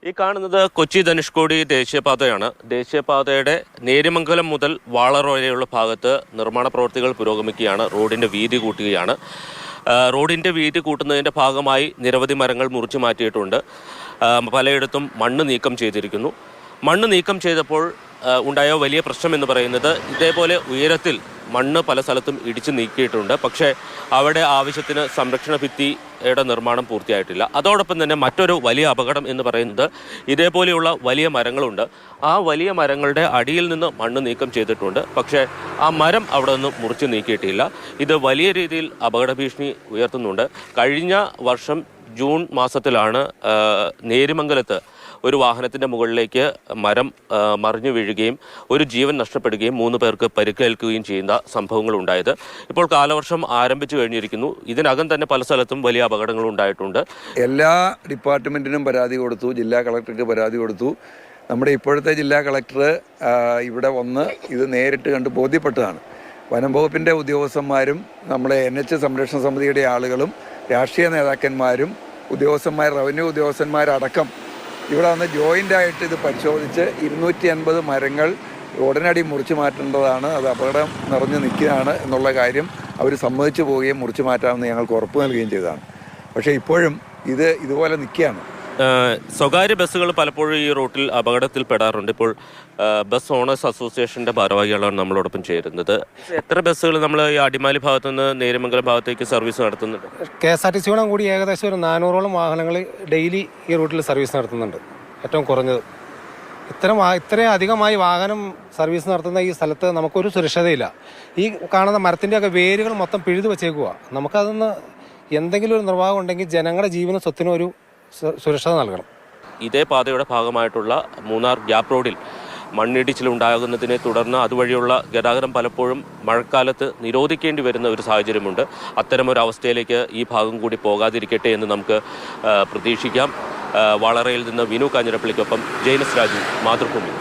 ഈ കാണുന്നത് കൊച്ചി ധനുഷ്കോടി ദേശീയപാതയാണ്. ദേശീയപാതയുടെ നേര്യമംഗലം മുതൽ വാളർ വരെയുള്ള ഭാഗത്ത് നിർമ്മാണ പ്രവൃത്തികൾ പുരോഗമിക്കുകയാണ്. റോഡിൻ്റെ വീതി കൂട്ടുകയാണ്. റോഡിൻ്റെ വീതി കൂട്ടുന്നതിൻ്റെ ഭാഗമായി നിരവധി മരങ്ങൾ മുറിച്ചു മാറ്റിയിട്ടുണ്ട്. പലയിടത്തും മണ്ണ് നീക്കം ചെയ്തിരിക്കുന്നു. മണ്ണ് നീക്കം ചെയ്തപ്പോൾ ഉണ്ടായ വലിയ പ്രശ്നം എന്ന് പറയുന്നത് ഇതേപോലെ ഉയരത്തിൽ മണ്ണ് പല സ്ഥലത്തും ഇടിച്ചു നീക്കിയിട്ടുണ്ട്. പക്ഷേ അവിടെ ആവശ്യത്തിന് സംരക്ഷണ ഭിത്തിയുടെ നിർമ്മാണം പൂർത്തിയായിട്ടില്ല. അതോടൊപ്പം തന്നെ മറ്റൊരു വലിയ അപകടം എന്ന് പറയുന്നത് ഇതേപോലെയുള്ള വലിയ മരങ്ങളുണ്ട്. ആ വലിയ മരങ്ങളുടെ അടിയിൽ നിന്ന് മണ്ണ് നീക്കം ചെയ്തിട്ടുണ്ട്. പക്ഷേ ആ മരം അവിടെ നിന്ന് മുറിച്ച് നീക്കിയിട്ടില്ല. ഇത് വലിയ രീതിയിൽ അപകട ഭീഷണി ഉയർത്തുന്നുണ്ട്. കഴിഞ്ഞ വർഷം ജൂൺ മാസത്തിലാണ് നേര്യമംഗലത്ത് ഒരു വാഹനത്തിൻ്റെ മുകളിലേക്ക് മരം മറിഞ്ഞു വീഴുകയും ഒരു ജീവൻ നഷ്ടപ്പെടുകയും 3 പേർക്ക് പരിക്കേൽക്കുകയും ചെയ്യുന്ന സംഭവങ്ങൾ ഉണ്ടായത്. ഇപ്പോൾ കാലവർഷം ആരംഭിച്ചു കഴിഞ്ഞിരിക്കുന്നു. ഇതിനകം തന്നെ പല സ്ഥലത്തും വലിയ അപകടങ്ങൾ ഉണ്ടായിട്ടുണ്ട്. എല്ലാ ഡിപ്പാർട്ട്മെൻറ്റിനും പരാതി കൊടുത്തു, ജില്ലാ കളക്ടർക്ക് പരാതി കൊടുത്തു. നമ്മുടെ ഇപ്പോഴത്തെ ജില്ലാ കളക്ടർ ഇവിടെ വന്ന് ഇത് നേരിട്ട് കണ്ട് ബോധ്യപ്പെട്ടതാണ്. വനം വകുപ്പിൻ്റെ ഉദ്യോഗസ്ഥന്മാരും നമ്മുടെ NH സംരക്ഷണ സമിതിയുടെ ആളുകളും രാഷ്ട്രീയ നേതാക്കന്മാരും റവന്യൂ ഉദ്യോഗസ്ഥന്മാരടക്കം ഇവിടെ വന്ന് ജോയിൻ്റായിട്ട് ഇത് പരിശോധിച്ച് 250 മരങ്ങൾ ഉടനടി മുറിച്ചു മാറ്റേണ്ടതാണ്, അത് അപകടം നിറഞ്ഞു നിൽക്കുകയാണ് എന്നുള്ള കാര്യം അവർ സമ്മതിച്ചു പോവുകയും മുറിച്ചു മാറ്റാമെന്ന് ഞങ്ങൾക്ക് ഉറപ്പ് നൽകുകയും ചെയ്തതാണ്. പക്ഷേ ഇപ്പോഴും ഇതുപോലെ നിൽക്കുകയാണ്. സ്വകാര്യ ബസ്സുകൾ പലപ്പോഴും ഈ റൂട്ടിൽ അപകടത്തിൽപ്പെടാറുണ്ട്. ഇപ്പോൾ ബസ് ഓണേഴ്സ് അസോസിയേഷൻ്റെ ഭാരവാഹികളാണ് നമ്മളോടൊപ്പം ചേരുന്നത്. എത്ര ബസ്സുകൾ നമ്മൾ ഈ അടിമാലി ഭാഗത്തു നിന്ന് നേര്യമംഗലം ഭാഗത്തേക്ക് സർവീസ് നടത്തുന്നുണ്ട്? KSRTCയോടും കൂടി ഏകദേശം ഒരു 400ഓളം വാഹനങ്ങൾ ഡെയിലി ഈ റൂട്ടിൽ സർവീസ് നടത്തുന്നുണ്ട്. ഏറ്റവും കുറഞ്ഞത് ഇത്രയും അധികമായി വാഹനം സർവീസ് നടത്തുന്ന ഈ സ്ഥലത്ത് നമുക്കൊരു സുരക്ഷതയില്ല. ഈ കാണുന്ന മരത്തിൻ്റെയൊക്കെ വേരുകൾ മൊത്തം പിഴുതു വെച്ചേക്കുക. നമുക്കതൊന്ന് എന്തെങ്കിലും ഒരു നിർവാഹം ഉണ്ടെങ്കിൽ ജനങ്ങളുടെ ജീവനും സ്വത്തിനും ഒരു സുരക്ഷ നൽകണം. ഇതേ പാതയുടെ ഭാഗമായിട്ടുള്ള മൂന്നാർ ഗ്യാപ്പ് റോഡിൽ മണ്ണിടിച്ചിലുണ്ടാകുന്നതിനെ തുടർന്ന് അതുവഴിയുള്ള ഗതാഗതം പലപ്പോഴും മഴക്കാലത്ത് നിരോധിക്കേണ്ടി വരുന്ന ഒരു സാഹചര്യമുണ്ട്. അത്തരമൊരവസ്ഥയിലേക്ക് ഈ ഭാഗം കൂടി പോകാതിരിക്കട്ടെ എന്ന് നമുക്ക് പ്രതീക്ഷിക്കാം. വാളറയിൽ നിന്ന് വിനു കാഞ്ഞിരപ്പള്ളിക്കൊപ്പം ജെയിനസ് രാജു, മാതൃഭൂമി.